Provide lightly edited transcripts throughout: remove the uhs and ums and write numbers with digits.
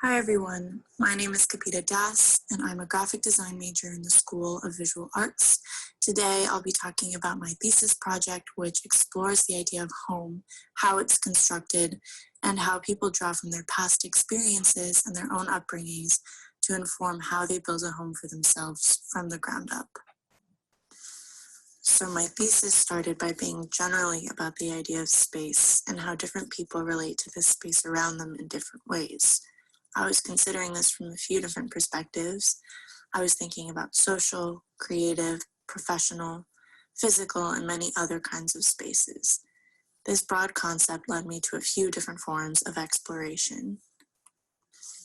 Hi everyone, my name is Kabita, and I'm a graphic design major in the School of Visual Arts. Today I'll be talking about my thesis project, which explores the idea of home, how it's constructed, and how people draw from their past experiences and their own upbringings to inform how they build a home for themselves from the ground up. So my thesis started by being generally about the idea of space and how different people relate to the space around them in different ways. I was considering this from a few different perspectives. I was thinking about social, creative, professional, physical, and many other kinds of spaces. This broad concept led me to a few different forms of exploration.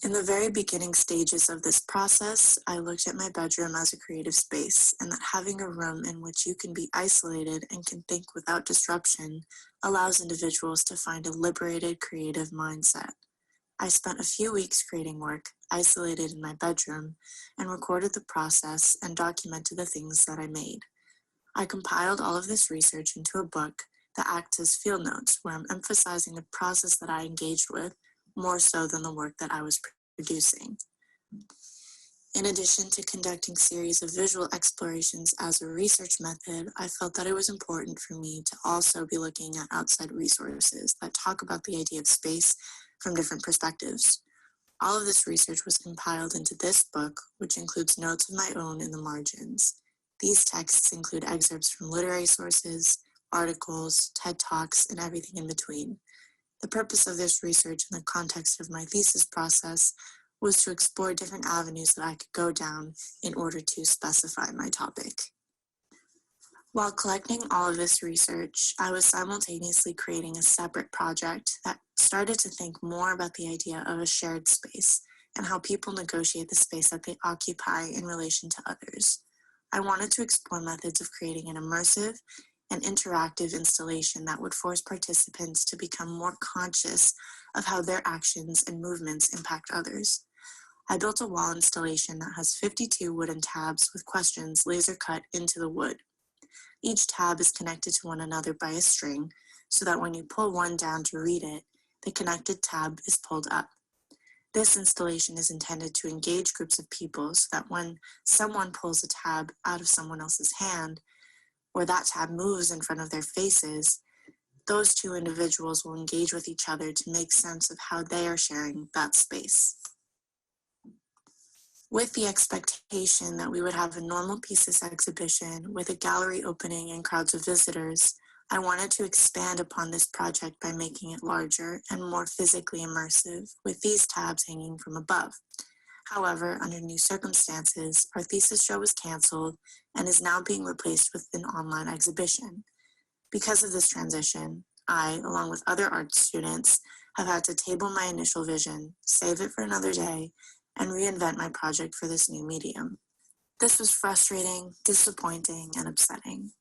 In the very beginning stages of this process, I looked at my bedroom as a creative space, and that having a room in which you can be isolated and can think without disruption allows individuals to find a liberated creative mindset. I spent a few weeks creating work, isolated in my bedroom, and recorded the process and documented the things that I made. I compiled all of this research into a book that acts as field notes, where I'm emphasizing the process that I engaged with more so than the work that I was producing. In addition to conducting a series of visual explorations as a research method, I felt that it was important for me to also be looking at outside resources that talk about the idea of space from different perspectives. All of this research was compiled into this book, which includes notes of my own in the margins. These texts include excerpts from literary sources, articles, TED Talks, and everything in between. The purpose of this research in the context of my thesis process was to explore different avenues that I could go down in order to specify my topic. While collecting all of this research, I was simultaneously creating a separate project that started to think more about the idea of a shared space and how people negotiate the space that they occupy in relation to others. I wanted to explore methods of creating an immersive and interactive installation that would force participants to become more conscious of how their actions and movements impact others. I built a wall installation that has 52 wooden tabs with questions laser cut into the wood. Each tab is connected to one another by a string, so that when you pull one down to read it, the connected tab is pulled up. This installation is intended to engage groups of people so that when someone pulls a tab out of someone else's hand, or that tab moves in front of their faces, those two individuals will engage with each other to make sense of how they are sharing that space. With the expectation that we would have a normal pieces exhibition with a gallery opening and crowds of visitors, I wanted to expand upon this project by making it larger and more physically immersive, with these tabs hanging from above. However, under new circumstances, our thesis show was canceled and is now being replaced with an online exhibition. Because of this transition, I, along with other art students, have had to table my initial vision, save it for another day, and reinvent my project for this new medium. This was frustrating, disappointing, and upsetting.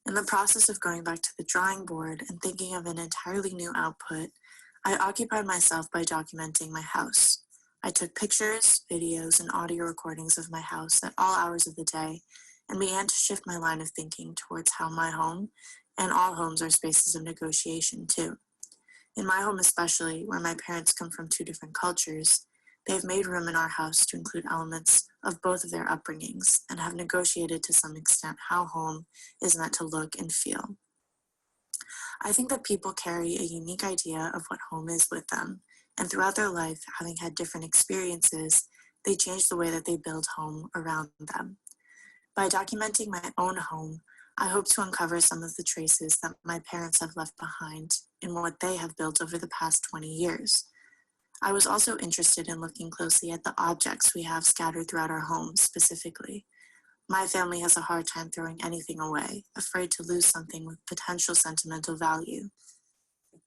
In the process of going back to the drawing board and thinking of an entirely new output, I occupied myself by documenting my house. I took pictures, videos, and audio recordings of my house at all hours of the day and began to shift my line of thinking towards how my home, and all homes are spaces of negotiation too. In my home especially, where my parents come from two different cultures, they have made room in our house to include elements of both of their upbringings and have negotiated to some extent how home is meant to look and feel. I think that people carry a unique idea of what home is with them, and throughout their life, having had different experiences, they change the way that they build home around them. By documenting my own home, I hope to uncover some of the traces that my parents have left behind in what they have built over the past 20 years. I was also interested in looking closely at the objects we have scattered throughout our homes specifically. My family has a hard time throwing anything away, afraid to lose something with potential sentimental value.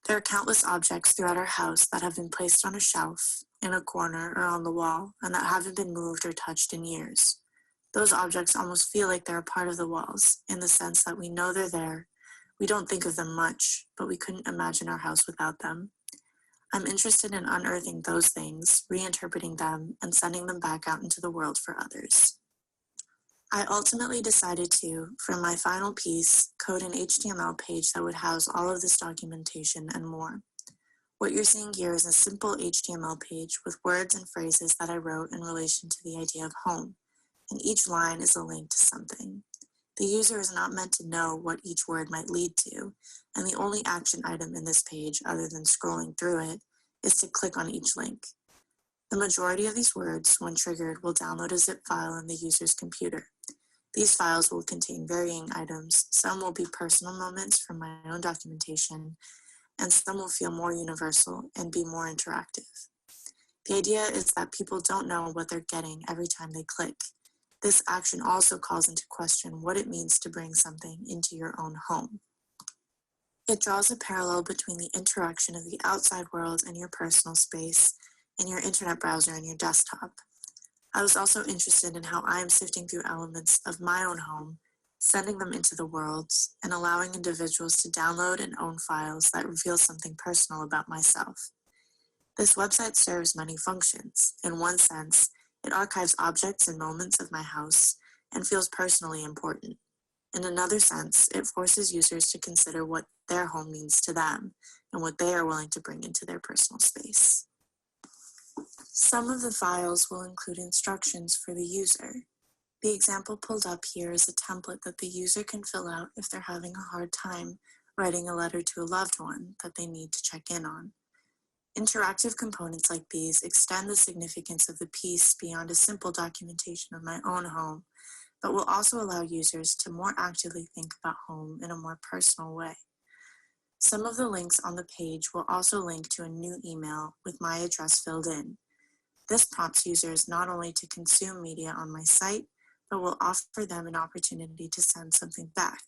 There are countless objects throughout our house that have been placed on a shelf, in a corner, or on the wall, and that haven't been moved or touched in years. Those objects almost feel like they're a part of the walls, in the sense that we know they're there. We don't think of them much, but we couldn't imagine our house without them. I'm interested in unearthing those things, reinterpreting them, and sending them back out into the world for others. I ultimately decided to, for my final piece, code an HTML page that would house all of this documentation and more. What you're seeing here is a simple HTML page with words and phrases that I wrote in relation to the idea of home, and each line is a link to something. The user is not meant to know what each word might lead to, and the only action item in this page, other than scrolling through it, is to click on each link. The majority of these words, when triggered, will download a zip file in the user's computer. These files will contain varying items. Some will be personal moments from my own documentation, and some will feel more universal and be more interactive. The idea is that people don't know what they're getting every time they click. This action also calls into question what it means to bring something into your own home. It draws a parallel between the interaction of the outside world and your personal space, and your internet browser and your desktop. I was also interested in how I am sifting through elements of my own home, sending them into the world, and allowing individuals to download and own files that reveal something personal about myself. This website serves many functions. In one sense, it archives objects and moments of my house and feels personally important. In another sense, it forces users to consider what their home means to them and what they are willing to bring into their personal space. Some of the files will include instructions for the user. The example pulled up here is a template that the user can fill out if they're having a hard time writing a letter to a loved one that they need to check in on. Interactive components like these extend the significance of the piece beyond a simple documentation of my own home, but will also allow users to more actively think about home in a more personal way. Some of the links on the page will also link to a new email with my address filled in. This prompts users not only to consume media on my site, but will offer them an opportunity to send something back.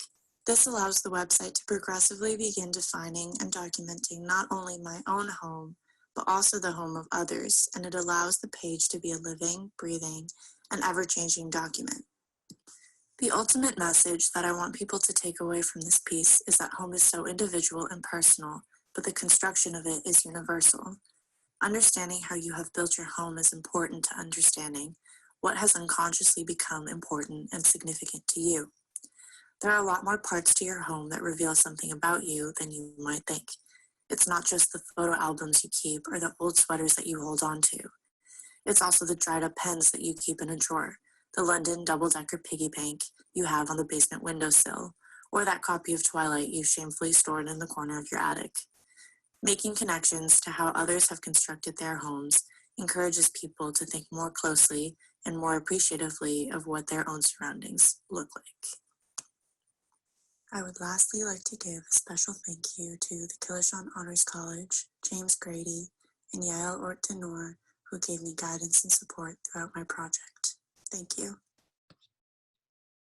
This allows the website to progressively begin defining and documenting not only my own home, but also the home of others, and it allows the page to be a living, breathing, and ever-changing document. The ultimate message that I want people to take away from this piece is that home is so individual and personal, but the construction of it is universal. Understanding how you have built your home is important to understanding what has unconsciously become important and significant to you. There are a lot more parts to your home that reveal something about you than you might think. It's not just the photo albums you keep or the old sweaters that you hold on to. It's also the dried up pens that you keep in a drawer, the London double-decker piggy bank you have on the basement windowsill, or that copy of Twilight you shamefully stored in the corner of your attic. Making connections to how others have constructed their homes encourages people to think more closely and more appreciatively of what their own surroundings look like. I would lastly like to give a special thank you to the Kilachand Honors College, James Grady, and Yael Ort Tenor, who gave me guidance and support throughout my project. Thank you.